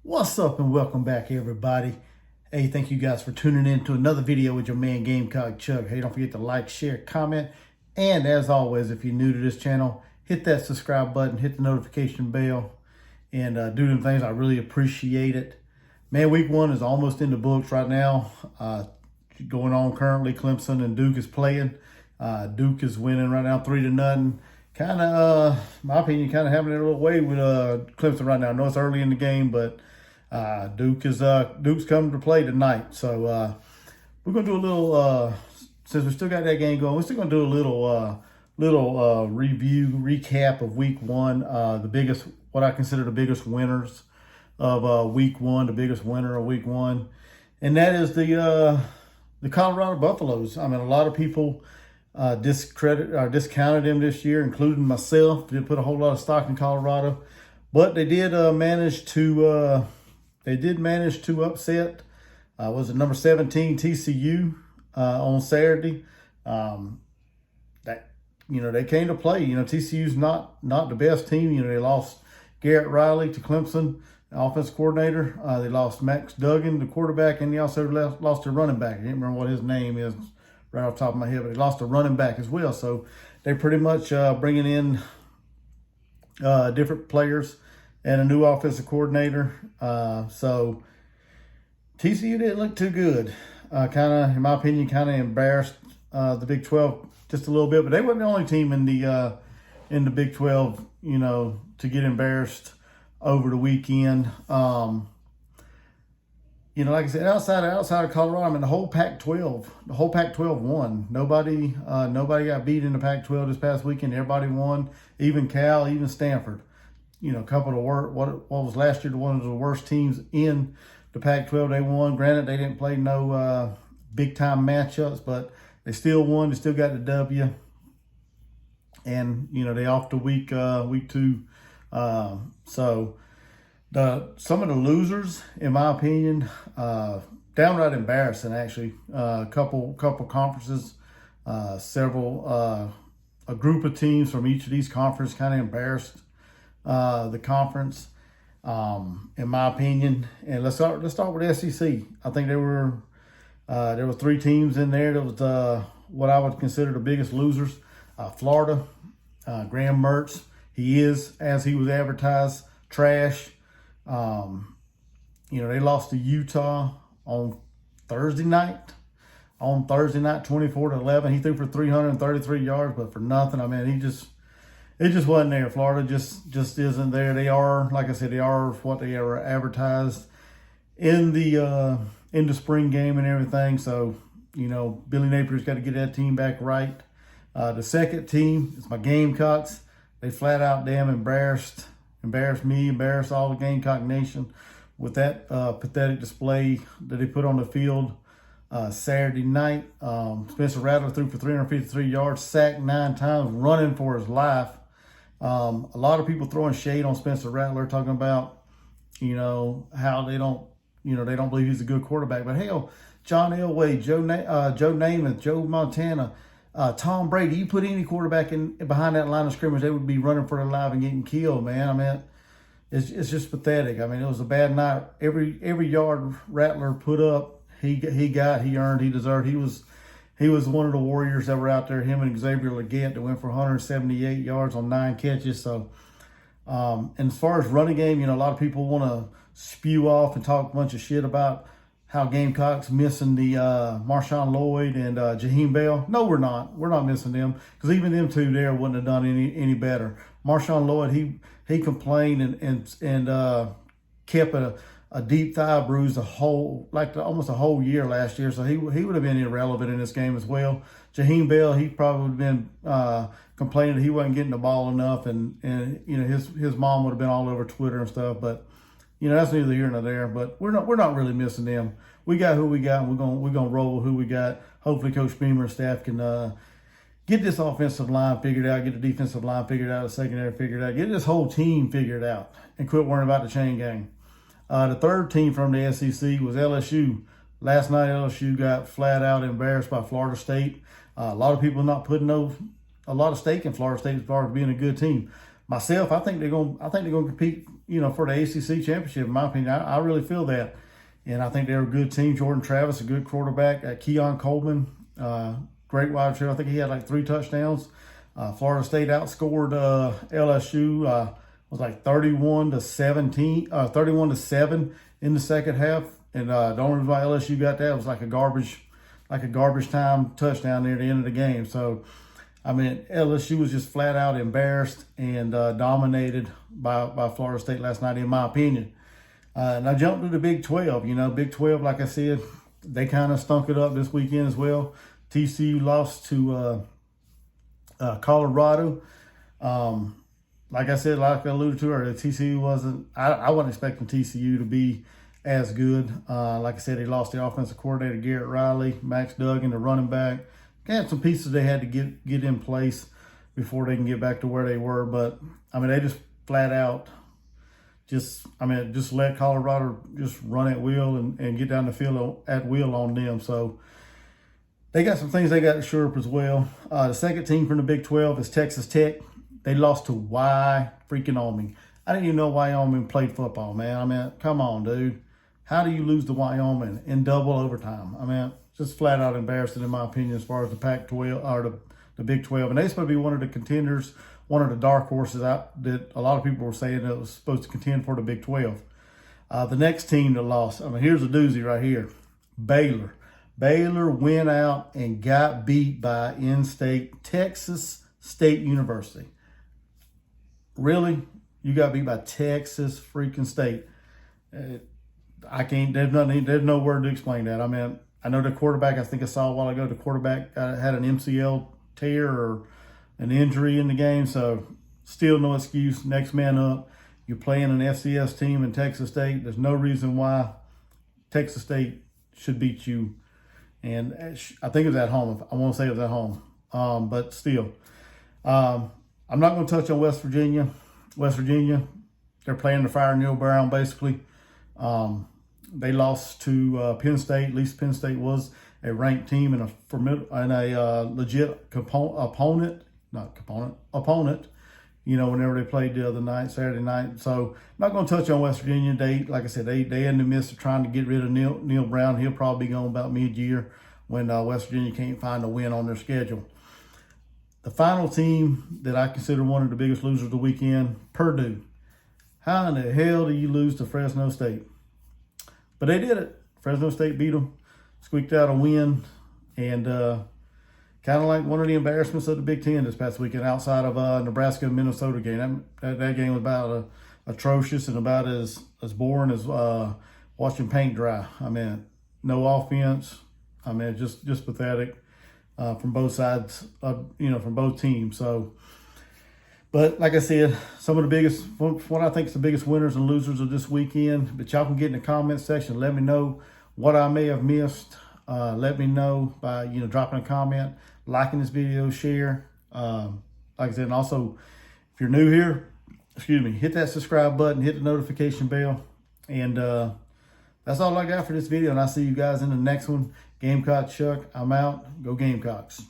What's up and welcome back, everybody. Hey, thank you guys for tuning in to another video with your man Gamecock Chuck. Hey, don't forget to like, share, comment, and as always, if you're new to this channel, hit that subscribe button, hit the notification bell, and do them things. I really appreciate it. Man, week one is almost in the books right now. Going on currently, Clemson and Duke is playing. Duke is winning right now 3-0. Kind of, my opinion, kind of having it a little way with Clemson right now. I know it's early in the game, but Duke's coming to play tonight. So we're gonna do a little since we still got that game going. We're still gonna do a little review recap of week one. What I consider the biggest winners of week one, the biggest winner of week one, and that is the Colorado Buffaloes. I mean, a lot of people discounted them this year, including myself. Didn't put a whole lot of stock in Colorado, but they did manage to upset was it number 17 TCU on Saturday. They came to play. TCU's not the best team. They lost Garrett Riley to Clemson, the offensive coordinator. They lost Max Duggan, the quarterback, and they also lost their running back. I can't remember what his name is right off the top of my head, but they lost a running back as well. So they're pretty much bringing in different players and a new offensive coordinator. So TCU didn't look too good. In my opinion, kind of embarrassed the Big 12 just a little bit, but they weren't the only team in the Big 12, to get embarrassed over the weekend. Like I said, outside of Colorado, I mean, the whole Pac-12 won. Nobody got beat in the Pac-12 this past weekend. Everybody won, even Cal, even Stanford. A couple of what was last year one of the worst teams in the Pac-12. They won. Granted, they didn't play no big time matchups, but they still won. They still got the W. And they off to week two. So some of the losers, in my opinion, downright embarrassing. Actually, a couple conferences, a group of teams from each of these conferences kind of embarrassed the conference, in my opinion. And let's start with SEC. I think there were three teams in there that was what I would consider the biggest losers. Florida, Graham Mertz, he is, as he was advertised, trash. They lost to Utah on Thursday night. 24-11. He threw for 333 yards, but for nothing. I mean, it just wasn't there. Florida just isn't there. They are, like I said, they are what they were advertised in the spring game and everything. So, Billy Napier's got to get that team back right. The second team is my Gamecocks. They flat out damn embarrassed me, embarrassed all the Gamecock Nation with that pathetic display that they put on the field Saturday night. Spencer Rattler threw for 353 yards, sacked 9 times, running for his life. A lot of people throwing shade on Spencer Rattler, talking about, how they don't believe he's a good quarterback. But hell, John Elway, Joe Namath, Joe Montana, Tom Brady, you put any quarterback behind that line of scrimmage, they would be running for their life and getting killed, man. I mean, it's just pathetic. I mean, it was a bad night. Every yard Rattler put up, he earned, he deserved. He was one of the warriors that were out there, him and Xavier Legette, that went for 178 yards on 9 catches. So, and as far as running game, a lot of people want to spew off and talk a bunch of shit about how Gamecocks missing the Marshawn Lloyd and Jaheim Bell. No, we're not. We're not missing them, because even them two there wouldn't have done any better. Marshawn Lloyd, he complained and kept a deep thigh bruise almost a whole year last year, so he would have been irrelevant in this game as well. Jaheim Bell, he probably would have been complaining that he wasn't getting the ball enough, and his mom would have been all over Twitter and stuff. But that's neither here nor there. But we're not really missing them. We got who we got, and we're gonna roll with who we got. Hopefully, Coach Beamer and staff can get this offensive line figured out, get the defensive line figured out, the secondary figured out, get this whole team figured out, and quit worrying about the chain gang. The third team from the SEC was LSU. Last night, LSU got flat out embarrassed by Florida State. A lot of people not putting a lot of stake in Florida State as far as being a good team. Myself, I think they're going to compete for the ACC championship, in my opinion. I really feel that. And I think they're a good team. Jordan Travis, a good quarterback. Keon Coleman, great wide receiver. I think he had like 3 touchdowns. Florida State outscored LSU. Was like 31-7 in the second half. And the only reason why LSU got that was like a garbage time touchdown near the end of the game. So, I mean, LSU was just flat out embarrassed and dominated by Florida State last night, in my opinion. And I jumped to the Big 12. Big 12, like I said, they kind of stunk it up this weekend as well. TCU lost to Colorado. Like I said, like I alluded to earlier, TCU wasn't. I wasn't expecting TCU to be as good. Like I said, they lost the offensive coordinator, Garrett Riley, Max Duggan, the running back. They had some pieces they had to get in place before they can get back to where they were. But, I mean, they just flat out just let Colorado just run at will and get down the field at will on them. So they got some things they got to shore up as well. The second team from the Big 12 is Texas Tech. They lost to Wyoming. I didn't even know Wyoming played football, man. I mean, come on, dude. How do you lose to Wyoming in double overtime? I mean, just flat out embarrassing, in my opinion, as far as the Pac-12 or the Big 12. And they're supposed to be one of the contenders, one of the dark horses out that a lot of people were saying that was supposed to contend for the Big 12. The next team that lost, I mean, here's a doozy right here. Baylor. Baylor went out and got beat by in-state Texas State University. Really? You got beat by Texas freaking State. I can't, there's no word to explain that. I mean, I know the quarterback, I think I saw a while ago, the quarterback had an MCL tear or an injury in the game. So still no excuse. Next man up. You're playing an FCS team in Texas State. There's no reason why Texas State should beat you. And I think it was at home. I want to say it was at home. But still, I'm not going to touch on West Virginia. West Virginia, they're playing to fire Neil Brown, basically. They lost to Penn State. At least Penn State was a ranked team and a legit opponent. Whenever they played the other night, Saturday night. So I'm not going to touch on West Virginia. Like I said, they in the midst of trying to get rid of Neil Brown. He'll probably be gone about mid-year when West Virginia can't find a win on their schedule. The final team that I consider one of the biggest losers of the weekend, Purdue. How in the hell do you lose to Fresno State? But they did it. Fresno State beat them, squeaked out a win, and kind of like one of the embarrassments of the Big 10 this past weekend outside of Nebraska and Minnesota game. That game was about atrocious and about as boring as watching paint dry. I mean, no offense. I mean, just pathetic from both sides, from both teams. So, but like I said, some of the biggest, what I think is the biggest winners and losers of this weekend. But y'all can get in the comment section. Let me know what I may have missed. Let me know by, dropping a comment, liking this video, share. Like I said, and also, if you're new here, hit that subscribe button, hit the notification bell. And that's all I got for this video. And I'll see you guys in the next one. Gamecock Chuck, I'm out. Go Gamecocks.